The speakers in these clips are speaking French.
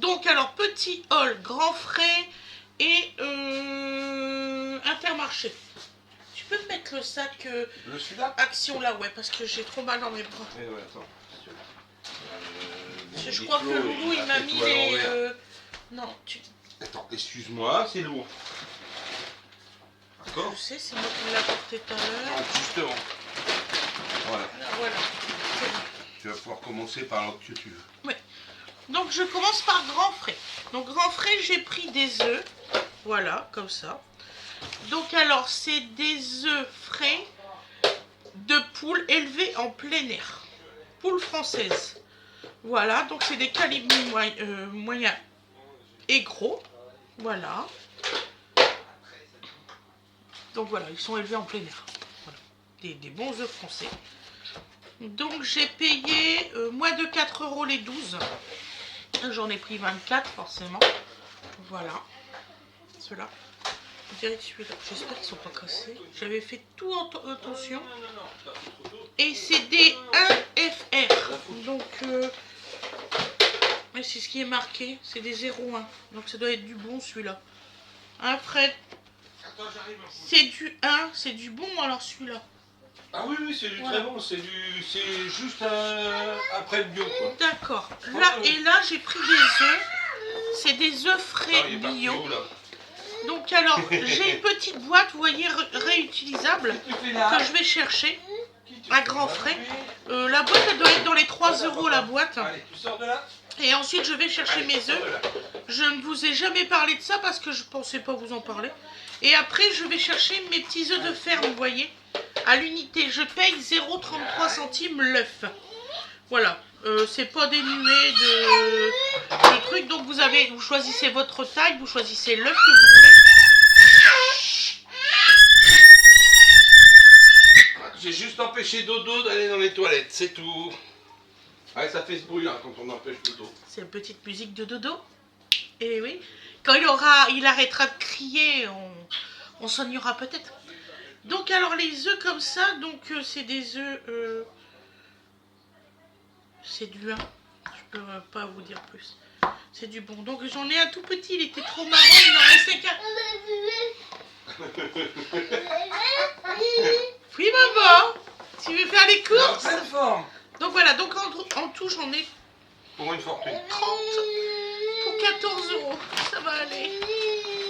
Donc alors petit hall, grand frais et Intermarché. Tu peux me mettre le sac celui-là Action là, ouais, parce que j'ai trop mal dans mes bras. Ouais, attends. Je crois que le loulou il m'a mis les... Non, tu... Attends, excuse-moi, c'est lourd. D'accord. Je sais, c'est moi qui l'ai apporté tout à l'heure. Justement. Voilà. Voilà. Tu vas pouvoir commencer par l'autre que tu veux. Ouais. Donc je commence par grand frais. Donc grand frais, j'ai pris des œufs. Voilà, comme ça. Donc alors, c'est des œufs frais de poule élevés en plein air. Poule française. Voilà, donc c'est des calibres moyens et gros. Voilà. Donc voilà, ils sont élevés en plein air. Voilà. Des bons œufs français. Donc j'ai payé moins de 4 € les 12. J'en ai pris 24 forcément. Voilà. Ceux-là. Je dirais que celui-là. J'espère qu'ils ne sont pas cassés. J'avais fait tout en tension. Et c'est des 1FR. Donc c'est ce qui est marqué. C'est des 0,1. Donc ça doit être du bon celui-là. Après, c'est du 1. C'est du bon alors celui-là. Ah oui, c'est du très bon. C'est juste après le bio, quoi. D'accord. Là, et là, j'ai pris des œufs. C'est des œufs frais bio. Donc alors, j'ai une petite boîte, vous voyez, réutilisable, que je vais chercher à grands frais. La boîte, elle doit être dans les 3 € la boîte. Et ensuite, je vais chercher mes œufs. Je ne vous ai jamais parlé de ça parce que je ne pensais pas vous en parler. Et après, je vais chercher mes petits œufs de ferme, vous voyez, à l'unité. Je paye 0,33 centimes l'œuf. Voilà. C'est pas dénué de trucs. Donc vous choisissez votre taille, vous choisissez l'œuf que vous voulez. J'ai juste empêché Dodo d'aller dans les toilettes, c'est tout. Ouais, ça fait ce bruit là quand on empêche Dodo. C'est une petite musique de Dodo. Et oui. Quand il arrêtera de crier, on s'en ira peut-être. Donc alors les œufs comme ça, donc c'est des œufs... c'est du 1. Je peux pas vous dire plus. C'est du bon. Donc j'en ai un tout petit, il était trop marrant, il en restait qu'un. Oui maman, tu veux faire les courses? Donc voilà, donc en tout j'en ai pour une fortune. 30 pour 14 €. Ça va aller.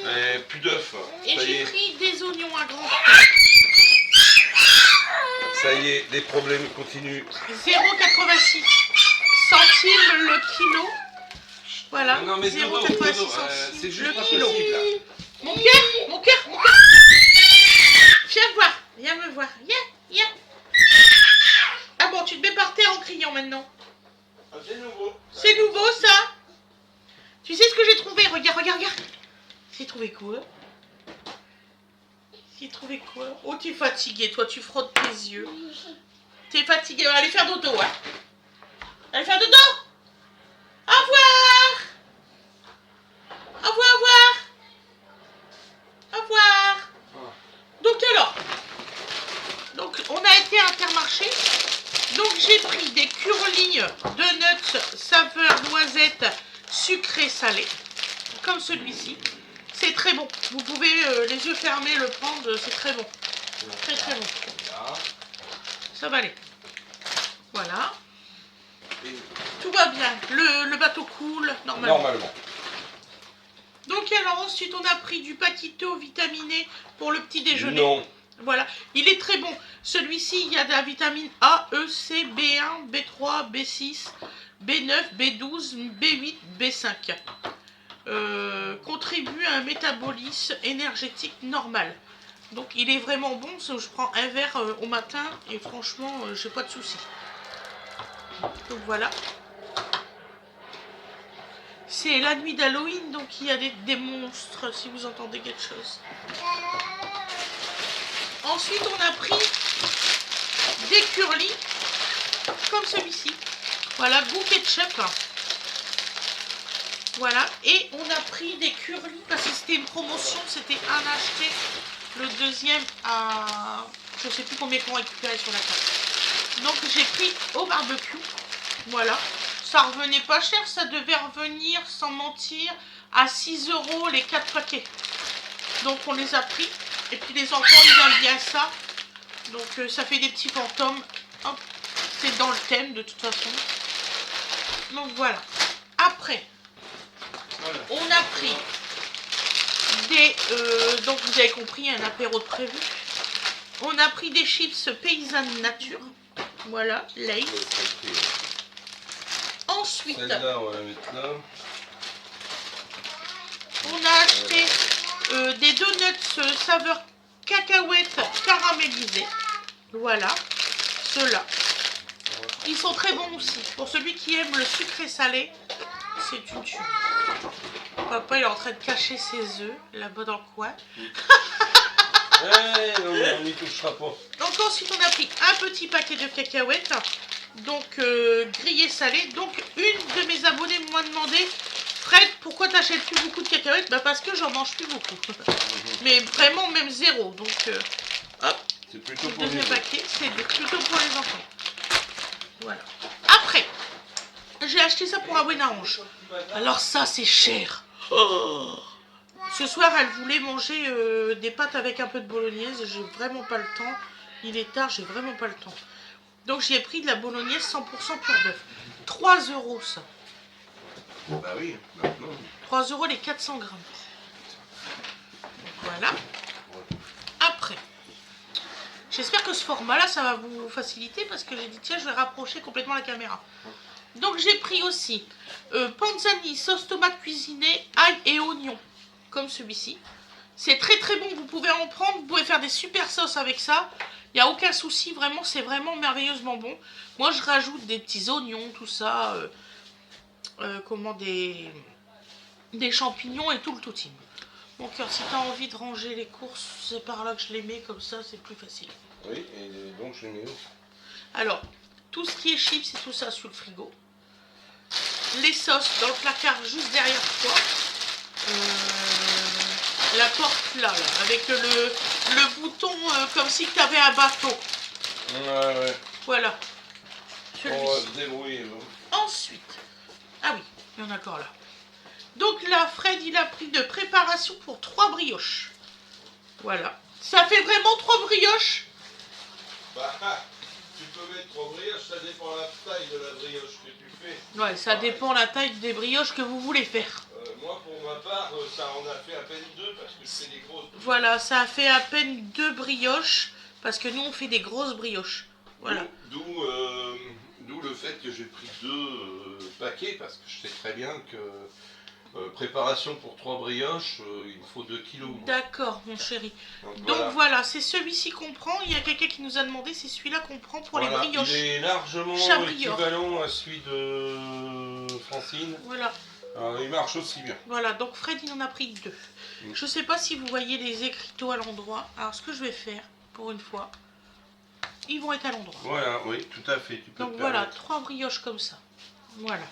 Et plus d'œufs. Et j'ai pris des oignons à grand frais. Ça y est, les problèmes continuent. 0,86 centimes le kilo. Voilà, 0,86 centimes le kilo. Mon cœur. Viens me voir. Viens. Ah bon, tu te mets par terre en criant maintenant. Ah, c'est nouveau. C'est nouveau ça. Tu sais ce que j'ai trouvé? Regarde. J'ai trouvé quoi? Oh, t'es fatigué, toi, tu frottes tes yeux. T'es fatigué, allez faire dodo, hein. Allez faire dodo. Au revoir. Donc on a été à Intermarché. Donc j'ai pris des curlis de nuts saveur noisette sucré salé, comme celui-ci. C'est très bon. Vous pouvez les yeux fermés le prendre, c'est très bon. Très bon. Ça va aller. Voilà. Tout va bien. Le bateau coule normalement. Donc alors ensuite on a pris du paquito vitaminé pour le petit déjeuner. Non. Voilà, il est très bon. Celui-ci, il y a de la vitamine A, E, C, B1, B3, B6, B9, B12, B8, B5. Contribue à un métabolisme énergétique normal. Donc il est vraiment bon. Je prends un verre au matin et franchement, j'ai pas de soucis. Donc voilà. C'est la nuit d'Halloween, donc il y a des monstres, si vous entendez quelque chose. Ensuite, on a pris des curlis, comme celui-ci. Voilà, goût ketchup. Voilà, et on a pris des curlis, parce que c'était une promotion, c'était un acheté, le deuxième à... je sais plus combien qu'on récupérait sur la table. Donc j'ai pris au barbecue, voilà. ça revenait pas cher, ça devait revenir, sans mentir, à 6 € les 4 paquets. Donc on les a pris. Et puis les enfants, ils aiment bien ça. Donc ça fait des petits fantômes. Hop, c'est dans le thème de toute façon. Donc voilà. Après, on a pris des... donc vous avez compris, un apéro de prévu. On a pris des chips paysannes nature. Voilà, Lay's. Ensuite, celle-là, on va la mettre là. On a acheté des donuts saveur cacahuète caramélisée. Voilà, ceux-là. Ils sont très bons aussi. Pour celui qui aime le sucré salé, c'est une tuerie. Papa il est en train de cacher ses œufs là-bas dans le coin. Ouais, non, mais on n'y touchera pas. Donc ensuite on a pris un petit paquet de cacahuètes. Donc grillé salé. Donc une de mes abonnés m'a demandé: Fred, pourquoi t'achètes plus beaucoup de cacahuètes? Bah parce que j'en mange plus beaucoup. Mais vraiment même zéro. Donc hop. C'est plutôt Le pour les deuxième autres. paquet, c'est plutôt pour les enfants. Voilà. Après, j'ai acheté ça pour Aboué Narange. Alors ça, c'est cher. Oh. Ce soir, elle voulait manger des pâtes avec un peu de bolognaise. J'ai vraiment pas le temps. Il est tard, j'ai vraiment pas le temps. Donc j'ai pris de la bolognaise 100% pur bœuf. 3 € ça. Bah oui, maintenant. 3 € les 400 grammes. Voilà. Après, j'espère que ce format-là, ça va vous faciliter parce que j'ai dit, tiens, je vais rapprocher complètement la caméra. Donc j'ai pris aussi panzani, sauce tomate cuisinée, ail et oignon, comme celui-ci. C'est très très bon, vous pouvez en prendre, vous pouvez faire des super sauces avec ça. Il n'y a aucun souci, vraiment, c'est vraiment merveilleusement bon. Moi, je rajoute des petits oignons, tout ça, des champignons et tout le tout-team. Mon cœur, si tu as envie de ranger les courses, c'est par là que je les mets, comme ça, c'est plus facile. Oui, et donc je les mets où? Alors, tout ce qui est chips, c'est tout ça sur le frigo. Les sauces dans le placard juste derrière toi. La porte là, avec le bouton comme si tu avais un bateau. Ouais. Voilà. On va se débrouiller. Ensuite, ah oui, il y en a encore là. Donc là, Fred, il a pris de préparation pour 3 brioches. Voilà. Ça fait vraiment 3 brioches? Bah, tu peux mettre 3 brioches, ça dépend de la taille de la brioche que tu fais. Ouais, ça dépend la taille des brioches que vous voulez faire. Moi, pour ma part, ça en a fait à peine 2 parce que je fais des grosses. Voilà, ça a fait à peine 2 brioches parce que nous, on fait des grosses brioches. Voilà. D'où le fait que j'ai pris 2 paquets parce que je sais très bien que préparation pour 3 brioches, il me faut 2 kilos. D'accord, mon chéri. Donc voilà, c'est celui-ci qu'on prend. Il y a quelqu'un qui nous a demandé, c'est celui-là qu'on prend pour les brioches. Il est largement Chabrior. équivalent à celui de Francine. Voilà. Alors, il marche aussi bien. Voilà, donc Fred, il en a pris 2. Je sais pas si vous voyez les écriteaux à l'endroit. Alors, ce que je vais faire, pour une fois, ils vont être à l'endroit. Voilà, oui, tout à fait. Tu peux Donc voilà, 3 brioches comme ça. Voilà.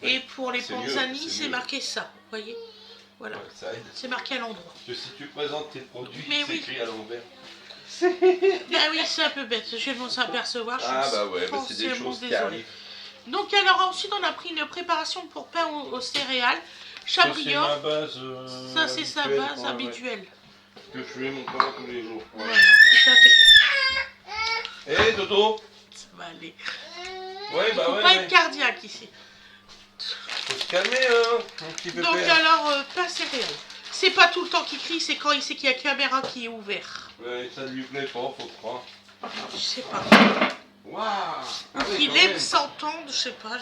Oui, et pour les panzani, c'est mieux. marqué ça. Vous voyez? Voilà. Ouais, ça aide. C'est marqué à l'endroit. Parce que si tu présentes tes produits, Mais c'est oui. écrit à l'envers. Ah oui, c'est un peu bête. Je viens de m'en apercevoir. Ah bah ouais, bah c'est des forcément choses qui désolée. arrivent. Donc alors ensuite, on a pris une préparation pour pain aux céréales. Chabrior. Ça, c'est ma base. Ça, c'est sa habituelle, base ouais, habituelle. Que je fais mon pain tous les jours. Ouais. Voilà, tout à fait. Eh Dodo. Ça va aller. Ouais, bah Faut ouais. pas ouais. être cardiaque ici. Faut se calmer, hein, mon petit Donc pépère. alors, pain céréales. C'est pas tout le temps qu'il crie, c'est quand il sait qu'il y a caméra qui est ouvert. Ouais, ça ne lui plaît pas, faut croire. Je sais pas. Waouh. Ah oui, Il quand aime même. s'entendre, je sais pas.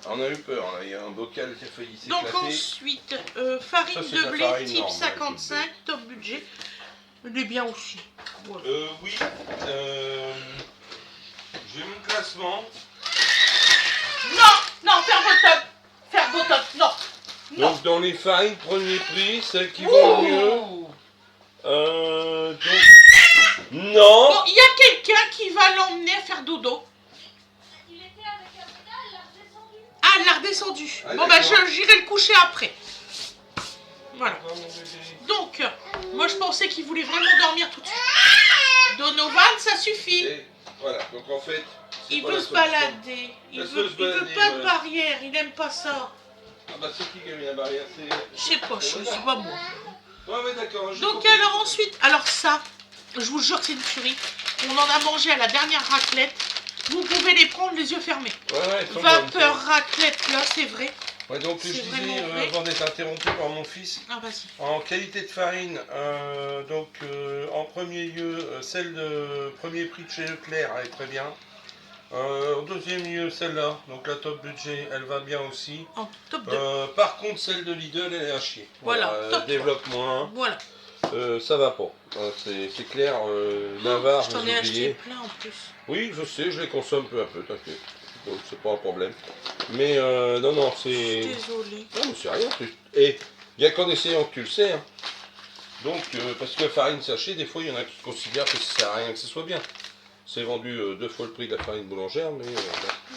On a eu peur, là. Il y a un bocal qui a failli Donc s'éclater. ensuite, farine Ça, c'est de la blé farine type normale, 55, top budget. Il est bien aussi. Voilà. Oui. J'ai mon classement. Non, faire bottom, non. Donc dans les farines premier prix, celles qui vont le mieux. Donc... Non. Bon, il y a quelqu'un qui va l'emmener à faire dodo. Il était avec Amina, elle l'a redescendu. Ah, elle l'a redescendu. Ah, Bon, bah d'accord. j'irai le coucher après. Voilà. Donc, moi je pensais qu'il voulait vraiment dormir tout de suite. Donovan, ça suffit. Et voilà, donc en fait, Il pas veut la se solution. balader. Il Laisse-le veut se balader, pas de ouais. barrière. Il aime pas ça. Ah bah c'est qui a mis la barrière? Je sais pas, c'est pas moi. Ouais, d'accord. j'ai Donc compris. alors ensuite, alors ça, je vous jure que c'est une tuerie. On en a mangé à la dernière raclette. Vous pouvez les prendre les yeux fermés. Ouais, ils sont Vapeur bonnes, raclette, là, c'est vrai. ouais, donc je c'est disais, vraiment vrai. avant d'être interrompu par mon fils, Ah, vas-y. en qualité de farine, en premier lieu, celle de premier prix de chez Leclerc, elle est très bien. En deuxième lieu, celle-là, donc la top budget, elle va bien aussi. En top 2. Par contre, celle de Lidl, elle est à chier. Voilà, top elle développe moins, Voilà. ça va pas. C'est clair, Navarre, Je t'en ai j'ai acheté oublié. plein en plus. Oui, je sais, je les consomme peu à peu, t'inquiète. Donc c'est pas un problème. Mais non, Je suis c'est... désolée. Non, mais c'est rien. Et il n'y a qu'en essayant que tu le sais. Hein. Donc, parce que la farine sachet, des fois, il y en a qui considèrent que ça sert à rien que ce soit bien. C'est vendu 2 fois le prix de la farine boulangère, mais bon.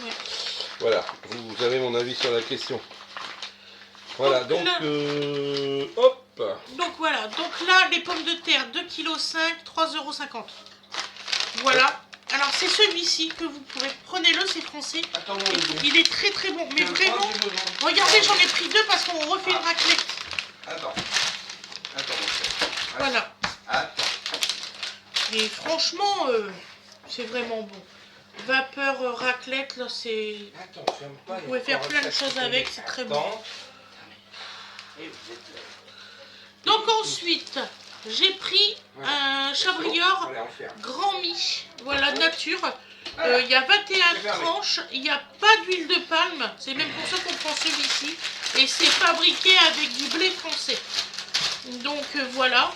Ouais. Voilà, vous avez mon avis sur la question. Voilà, donc, là- hop. Donc voilà, donc là, les pommes de terre, 2,5 kg, 3,50 €. Voilà. Alors c'est celui-ci que vous pourrez. Prenez-le, c'est français. Attends, Et il est très très bon. Mais vraiment, regardez, j'en ai pris 2 parce qu'on refait une raclette. Attends. Attends, mon frère. Voilà. Attends. Et franchement, c'est vraiment bon. Vapeur raclette, là, c'est... Attends, ferme pas. Vous pouvez faire plein de choses avec, c'est très bon. Donc ensuite, j'ai pris un Chabrior Grand Mi. Voilà, nature. Il y a 21 tranches, il n'y a pas d'huile de palme. C'est même pour ça qu'on prend celui-ci. Et c'est fabriqué avec du blé français. Donc voilà.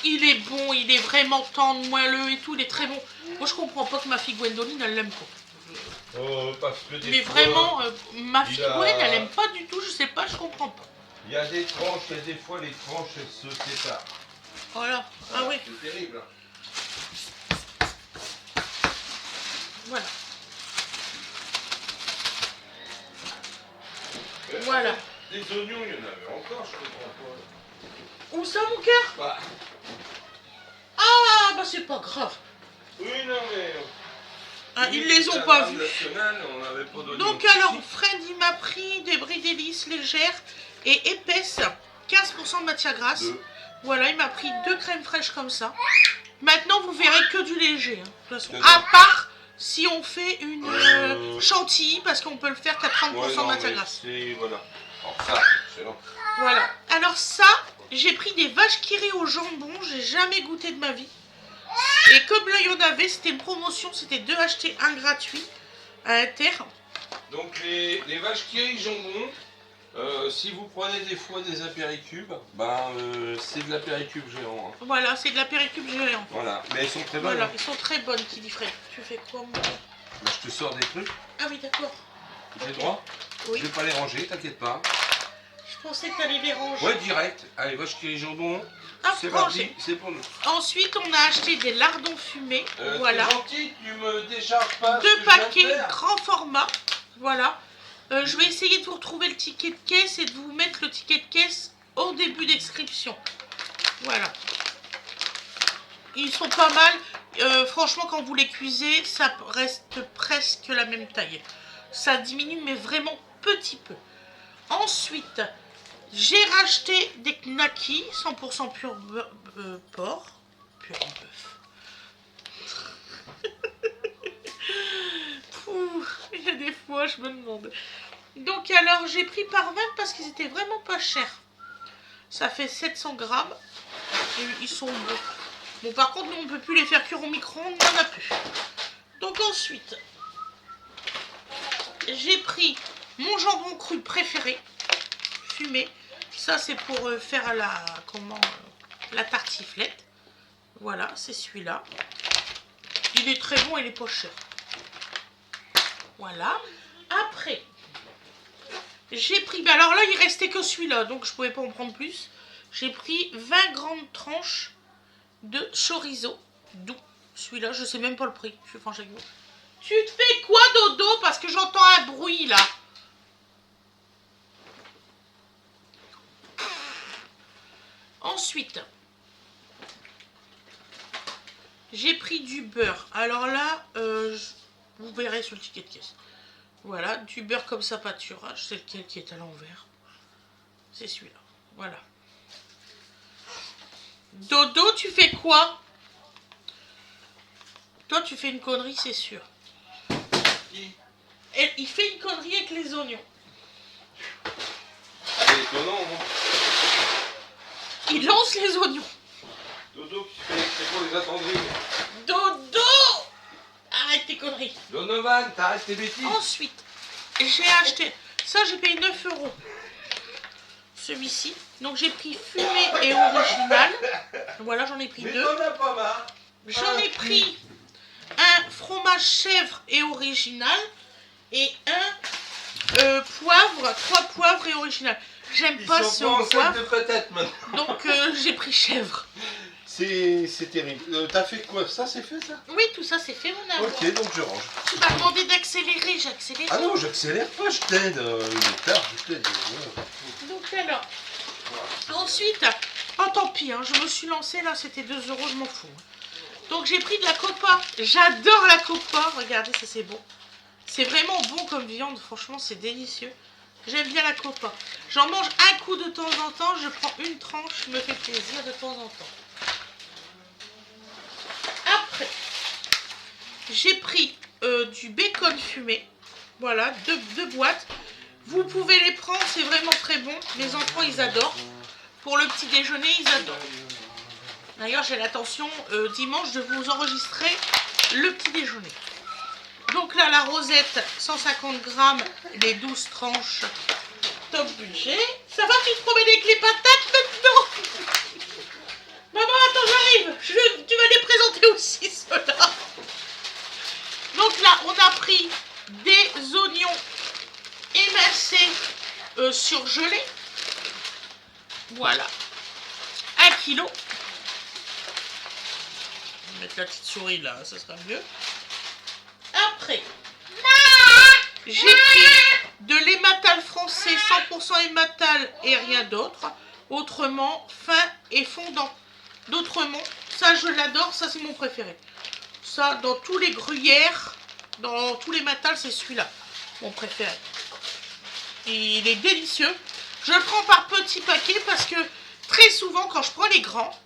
Il est bon, il est vraiment tendre, moelleux et tout, il est très bon. Moi je comprends pas que ma fille Gwendoline elle l'aime pas. Parce que des Mais fois, vraiment, ma fille il a- Gwen elle aime pas du tout, je sais pas, je comprends pas. il y a des tranches et des fois les tranches elles se séparent. Voilà, ah oui, C'est terrible. voilà. Voilà. Des oignons, il y en avait encore, je comprends pas. Où ça mon cœur? Bah, Ah bah c'est pas grave. oui, non, mais. Ah, oui, ils les ont la pas garde vus. nationale, on n'avait pas d'oignons. Donc alors, Fred il m'a pris des bris d'hélice légères et épaisses, 15% de matière grasse. Voilà, il m'a pris 2 crèmes fraîches comme ça. Maintenant, vous verrez que du léger. Hein, de toute façon. À part si on fait une chantilly, parce qu'on peut le faire qu'à 30% de matière grasse. Voilà. Alors ça, c'est long. Voilà. Alors ça, j'ai pris des vaches qui rient au jambon. J'ai jamais goûté de ma vie. Et comme là, il y en avait, c'était une promotion. C'était 2 achetés, 1 gratuit à Inter. Donc les vaches qui rient jambon, si vous prenez des fois des apéricubes, c'est de l'apéricube géant. Hein. Voilà, c'est de la péricube géante. Voilà, mais elles sont très bonnes. Voilà, Hein. ils sont très bonnes, qui dit Fred. Tu fais quoi, moi? Je te sors des trucs, Ah oui, d'accord. j'ai le droit. Oui. Je vais pas les ranger, t'inquiète pas. Je pensais que tu allais les ranger. Ouais, direct. Allez, vaches qui rient jambon, Ah, c'est rangé. parti, c'est pour nous. Ensuite, on a acheté des lardons fumés. Voilà. T'es gentil, tu me décharges pas. 2 paquets grand format. Voilà. Je vais essayer de vous retrouver le ticket de caisse et de vous mettre le ticket de caisse au début d'excription. Voilà. Ils sont pas mal. Franchement, quand vous les cuisez, ça reste presque la même taille. Ça diminue, mais vraiment petit peu. Ensuite, j'ai racheté des knackis 100% pur porc. Pur bœuf. Il y a des fois, je me demande. Donc alors, j'ai pris par 20 parce qu'ils étaient vraiment pas chers. Ça fait 700 grammes. Et ils sont bons. Bon, par contre, nous, on ne peut plus les faire cuire au micro-ondes, il n'y en a plus. Donc ensuite, j'ai pris mon jambon cru préféré, fumé. Ça, c'est pour faire la tartiflette. Voilà, c'est celui-là. Il est très bon, il est pas cher. Voilà. Après, j'ai pris... alors là, il restait que celui-là, donc je pouvais pas en prendre plus. J'ai pris 20 grandes tranches de chorizo doux. Celui-là, je sais même pas le prix. Je suis franche avec vous. Tu te fais quoi, Dodo? Parce que j'entends un bruit, là. Ensuite, J'ai pris du beurre. Alors là, vous verrez sur le ticket de caisse. Voilà, du beurre comme ça pâturage. C'est lequel qui est à l'envers? C'est celui-là. Voilà. Dodo, tu fais quoi? Toi, tu fais une connerie, c'est sûr. Et il fait une connerie avec les oignons. C'est étonnant, non? Il lance les oignons. Dodo qui fait c'est pour les attendrir. Dodo! Arrête tes conneries. Donovan, t'arrêtes tes bêtises. Ensuite, j'ai acheté... Ça, j'ai payé 9 €. Celui-ci. Donc, j'ai pris fumé et original. Voilà, j'en ai pris Mais 2. t'en as pas marre. J'en ai pris un fromage chèvre et original. Et un poivre, 3 poivres et original. J'aime pas ce poivre. De patate maintenant. Donc, j'ai pris chèvre. C'est terrible. T'as fait quoi? Ça, c'est fait ça? Oui, tout ça, c'est fait, mon amour. Ok, donc je range. Tu m'as demandé d'accélérer, j'accélère. Ah non, j'accélère pas, je t'aide. Il est tard, je t'aide. Donc alors, ensuite, oh tant pis, hein, je me suis lancée là, c'était 2 €, je m'en fous. Donc j'ai pris de la copa, j'adore la copa, regardez ça c'est bon. C'est vraiment bon comme viande, franchement c'est délicieux. J'aime bien la copa. J'en mange un coup de temps en temps, je prends une tranche, je me fais plaisir de temps en temps. Après, j'ai pris du bacon fumé, voilà, deux boîtes. Vous pouvez les prendre, c'est vraiment très bon. Les enfants, ils adorent. Pour le petit déjeuner, ils adorent. D'ailleurs, j'ai l'intention dimanche de vous enregistrer le petit déjeuner. Donc là, la rosette, 150 grammes, les 12 tranches, top budget. Ça va, tu te promènes avec les patates maintenant? Maman, attends, j'arrive. Tu vas les présenter aussi, ceux-là. Donc là, on a pris des oignons émincés surgelés. Voilà. 1 kilo. Je vais mettre la petite souris là, ça sera mieux. Après, j'ai pris de l'ématal français, 100% ématal et rien d'autre. Autrement, fin et fondant. D'autrement, ça je l'adore, ça c'est mon préféré. Ça, dans tous les gruyères, dans tous les matals, c'est celui-là, mon préféré. Il est délicieux. Je le prends par petits paquets parce que très souvent, quand je prends les grands,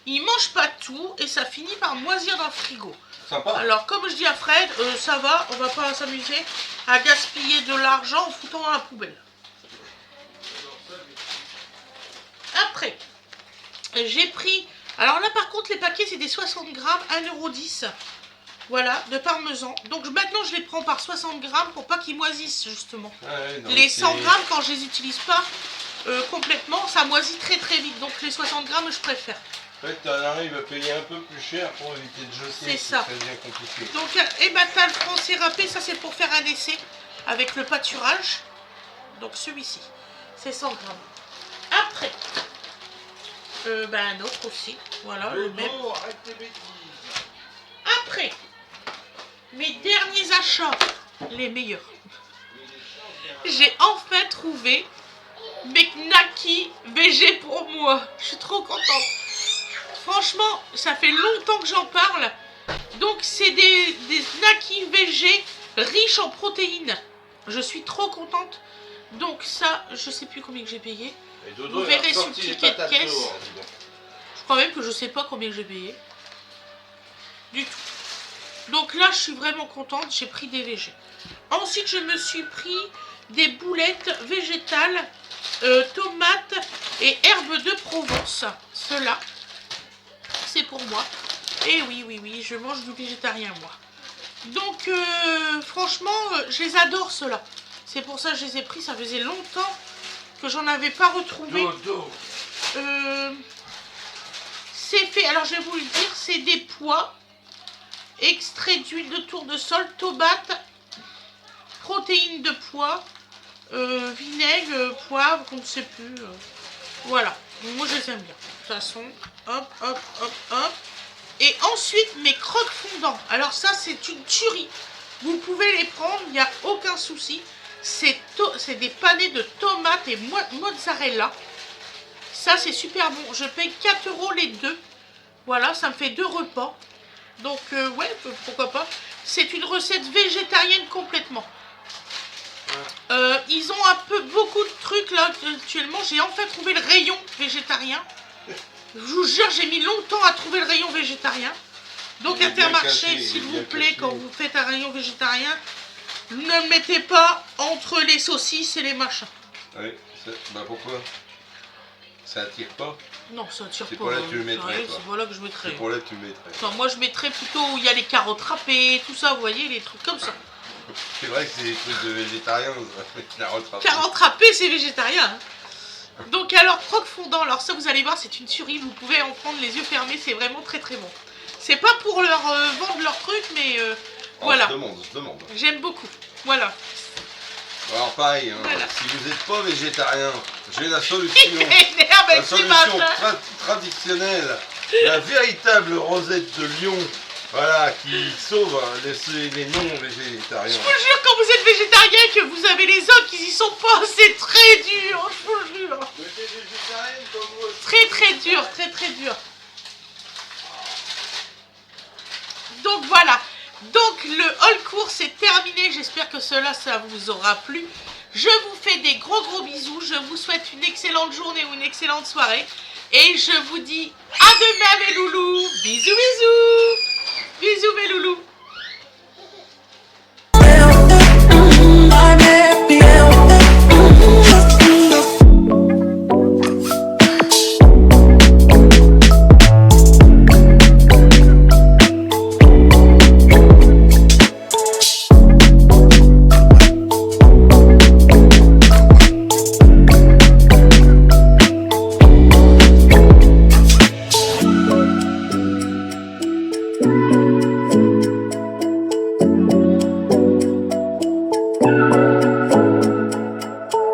ils ne mangent pas tout et ça finit par moisir dans le frigo. Sympa. Alors, comme je dis à Fred, ça va, on va pas s'amuser à gaspiller de l'argent en foutant dans la poubelle. Après, j'ai pris... Alors là, par contre, les paquets, c'est des 60 grammes, 1,10 €. Voilà, de parmesan. Donc maintenant, je les prends par 60 grammes pour pas qu'ils moisissent, justement. Ouais, non, les 100 grammes, quand je les utilise pas complètement, ça moisit très très vite. Donc les 60 grammes, je préfère. En fait, tu arrives à payer un peu plus cher pour éviter de jeter. C'est ça. C'est bien compliqué. Donc, ématal français râpé, ça c'est pour faire un essai avec le pâturage. Donc celui-ci, c'est 100 grammes. Après, un autre aussi. Voilà, le même. Arrête tes bêtises. Après, mes derniers achats, les meilleurs. J'ai enfin trouvé mes knackis VG pour moi. Je suis trop contente. Franchement, ça fait longtemps que j'en parle. Donc, c'est des knackis VG riches en protéines. Je suis trop contente. Donc, ça, je sais plus combien que j'ai payé. Vous verrez sur le ticket de caisse. Je crois même que je sais pas combien j'ai payé. Du tout. Donc là, je suis vraiment contente. J'ai pris des VG. Ensuite, je me suis pris des boulettes végétales, tomates et herbes de Provence. Ceux-là, c'est pour moi. Et oui, je mange du végétarien, moi. Donc, franchement, je les adore, ceux-là. C'est pour ça que je les ai pris. Ça faisait longtemps que j'en avais pas retrouvé. C'est fait, alors je vais vous le dire, c'est des pois, extrait d'huile de tournesol, tomate, protéines de pois, vinaigre, poivre, on ne sait plus. Voilà, moi je les aime bien. De toute façon, hop, hop, hop, hop. Et ensuite, mes croques fondants. Alors ça, c'est une tuerie. Vous pouvez les prendre, il n'y a aucun souci. C'est des panés de tomates et mozzarella. Ça, c'est super bon. Je paye 4 € les deux. Voilà, ça me fait 2 repas. Donc ouais, pourquoi pas. C'est une recette végétarienne complètement. Ils ont un peu beaucoup de trucs là actuellement. J'ai enfin trouvé le rayon végétarien. Je vous jure, j'ai mis longtemps à trouver le rayon végétarien. Donc Intermarché, s'il vous plaît, quand vous faites un rayon végétarien, ne le mettez pas entre les saucisses et les machins. Oui, bah pourquoi? Ça attire pas? Non, ça attire pas. C'est pour là que tu le mettrais. C'est voilà que je mettrais. C'est pour là que tu le mettrais. Enfin, moi je mettrais plutôt où il y a les carottes râpées, tout ça, vous voyez, les trucs comme ça. C'est vrai que c'est des trucs de végétariens, la retraite. Carottes râpées, c'est végétarien. Hein. Donc alors, croque fondant, alors ça vous allez voir, c'est une tuerie, vous pouvez en prendre les yeux fermés, c'est vraiment très très bon. C'est pas pour leur vendre leur truc, mais voilà. Je demande. J'aime beaucoup, voilà. Alors pareil, hein, Voilà. si vous n'êtes pas végétarien, j'ai la solution. La Solution traditionnelle, la véritable rosette de lion, voilà, qui sauve les non-végétariens. Je vous jure, quand vous êtes végétarien que vous avez les autres qui y sont pas, c'est très dur, je vous le jure. Mais t'es végétarienne comme moi. Très très dur, très très dur. Donc voilà, donc le haul course est terminé, j'espère que ça vous aura plu. Je vous fais des gros bisous, je vous souhaite une excellente journée ou une excellente soirée. Et je vous dis à demain mes loulous, bisous bisous. Bisous mes loulous.